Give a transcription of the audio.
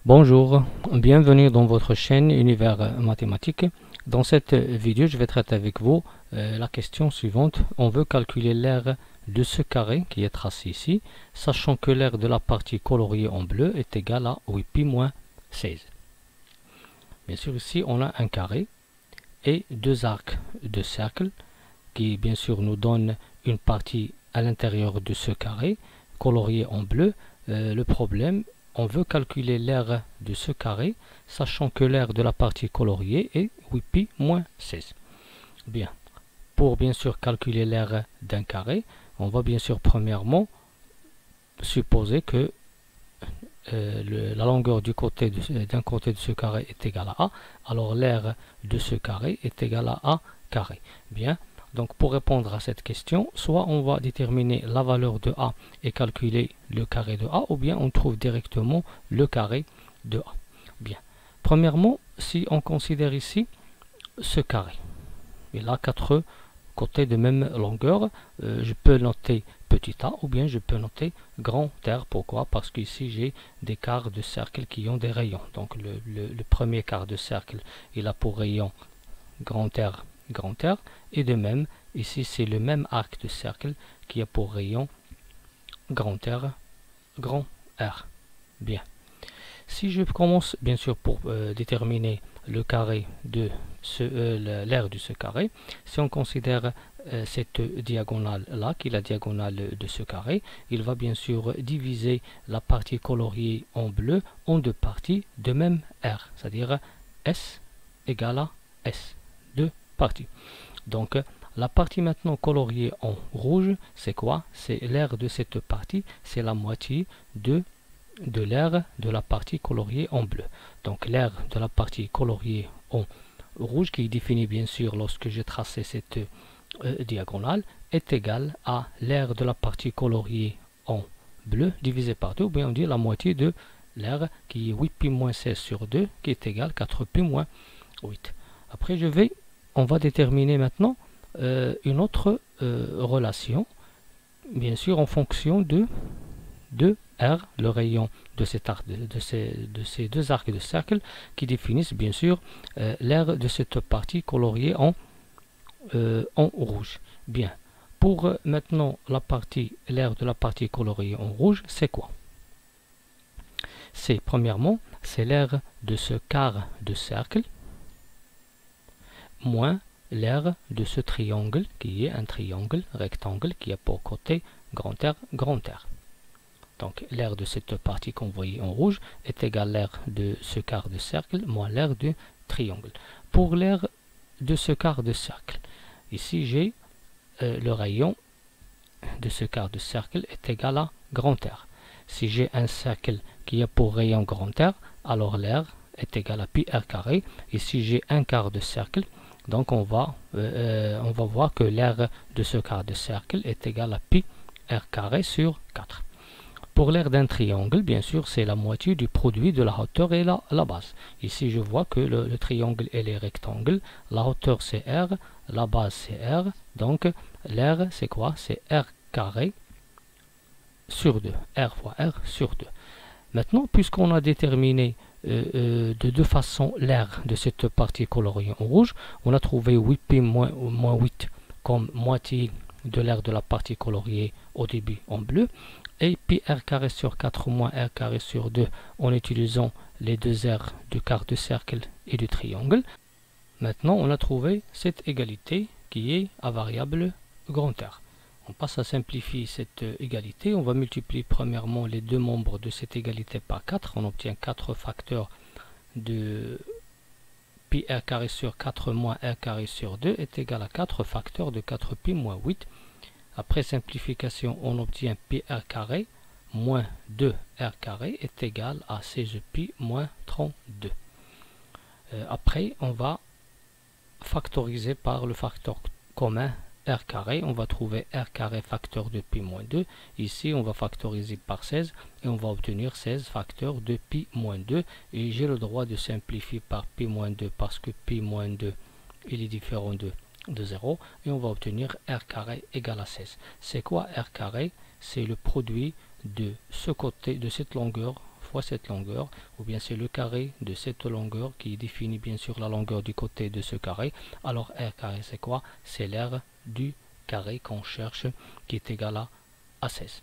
Bonjour, bienvenue dans votre chaîne Univers Mathématique. Dans cette vidéo, je vais traiter avec vous la question suivante. On veut calculer l'aire de ce carré qui est tracé ici, sachant que l'aire de la partie coloriée en bleu est égale à 8π moins 16. Bien sûr, ici, on a un carré et deux arcs de cercle qui, bien sûr, nous donnent une partie à l'intérieur de ce carré colorié en bleu. Le problème, on veut calculer l'aire de ce carré, sachant que l'aire de la partie coloriée est 8π moins 16. Bien, pour bien sûr calculer l'aire d'un carré, on va bien sûr premièrement supposer que la longueur d'un côté de ce carré est égale à A, alors l'aire de ce carré est égale à A carré. Bien, donc pour répondre à cette question, soit on va déterminer la valeur de A et calculer le carré de A, ou bien on trouve directement le carré de A. Bien, premièrement, si on considère ici ce carré, il a quatre côtés de même longueur, je peux noter petit a ou bien je peux noter grand R. Pourquoi? Parce qu'ici j'ai des quarts de cercle qui ont des rayons. Donc le premier quart de cercle, il a pour rayon grand R, et de même, ici c'est le même arc de cercle qui a pour rayon grand R, grand R. Bien. Si je commence bien sûr pour déterminer le carré de l'aire de ce carré, si on considère cette diagonale là, qui est la diagonale de ce carré, il va bien sûr diviser la partie coloriée en bleu en deux parties de même R, c'est-à-dire S égale à S, deux parties. Donc la partie maintenant coloriée en rouge, c'est quoi? C'est l'aire de cette partie, c'est la moitié de l'aire de la partie coloriée en bleu. Donc l'aire de la partie coloriée en rouge, qui est définie bien sûr lorsque j'ai tracé cette diagonale, est égale à l'aire de la partie coloriée en bleu divisé par 2, ou bien on dit la moitié de l'aire qui est 8π moins 16 sur 2, qui est égale 4π moins 8. Après on va déterminer maintenant une autre relation, bien sûr en fonction de R, le rayon de ces deux arcs de cercle qui définissent bien sûr l'aire de cette partie coloriée en rouge. Bien, pour maintenant l'aire de la partie coloriée en rouge, c'est quoi? C'est premièrement, c'est l'aire de ce quart de cercle moins l'aire de ce triangle qui est un triangle rectangle qui a pour côté grand R, grand R. Donc l'aire de cette partie qu'on voyait en rouge est égale à l'aire de ce quart de cercle moins l'aire du triangle. Pour l'aire de ce quart de cercle, ici j'ai le rayon de ce quart de cercle est égal à grand R. Si j'ai un cercle qui a pour rayon grand R, alors l'aire est égale à pi r carré. Et si j'ai un quart de cercle, donc on va voir que l'aire de ce quart de cercle est égale à pi r carré sur 4. Pour l'aire d'un triangle, bien sûr, c'est la moitié du produit de la hauteur et la base. Ici, je vois que le triangle et les rectangles, la hauteur c'est R, la base c'est R, donc l'aire c'est quoi? C'est R carré sur 2, R fois R sur 2. Maintenant, puisqu'on a déterminé de deux façons l'aire de cette partie coloriée en rouge, on a trouvé 8π moins 8 comme moitié de l'aire de la partie coloriée au début en bleu, et pi r carré sur 4 moins r carré sur 2 en utilisant les deux aires du quart de cercle et du triangle. Maintenant, on a trouvé cette égalité qui est à variable grand R. On passe à simplifier cette égalité. On va multiplier premièrement les deux membres de cette égalité par 4. On obtient 4 facteurs de pi r carré sur 4 moins r carré sur 2 est égal à 4 facteurs de 4π moins 8. Après simplification, on obtient pi r carré moins 2r carré est égal à 16π moins 32. Après, on va factoriser par le facteur commun r carré. On va trouver r carré facteur de pi moins 2. Ici, on va factoriser par 16 et on va obtenir 16 facteurs de pi moins 2. Et j'ai le droit de simplifier par pi moins 2 parce que pi moins 2 il est différent de 0 et on va obtenir r carré égale à 16. C'est quoi r carré? C'est le produit de ce côté de cette longueur fois cette longueur, ou bien c'est le carré de cette longueur qui définit bien sûr la longueur du côté de ce carré. Alors r carré c'est quoi? C'est l'aire du carré qu'on cherche qui est égal à 16.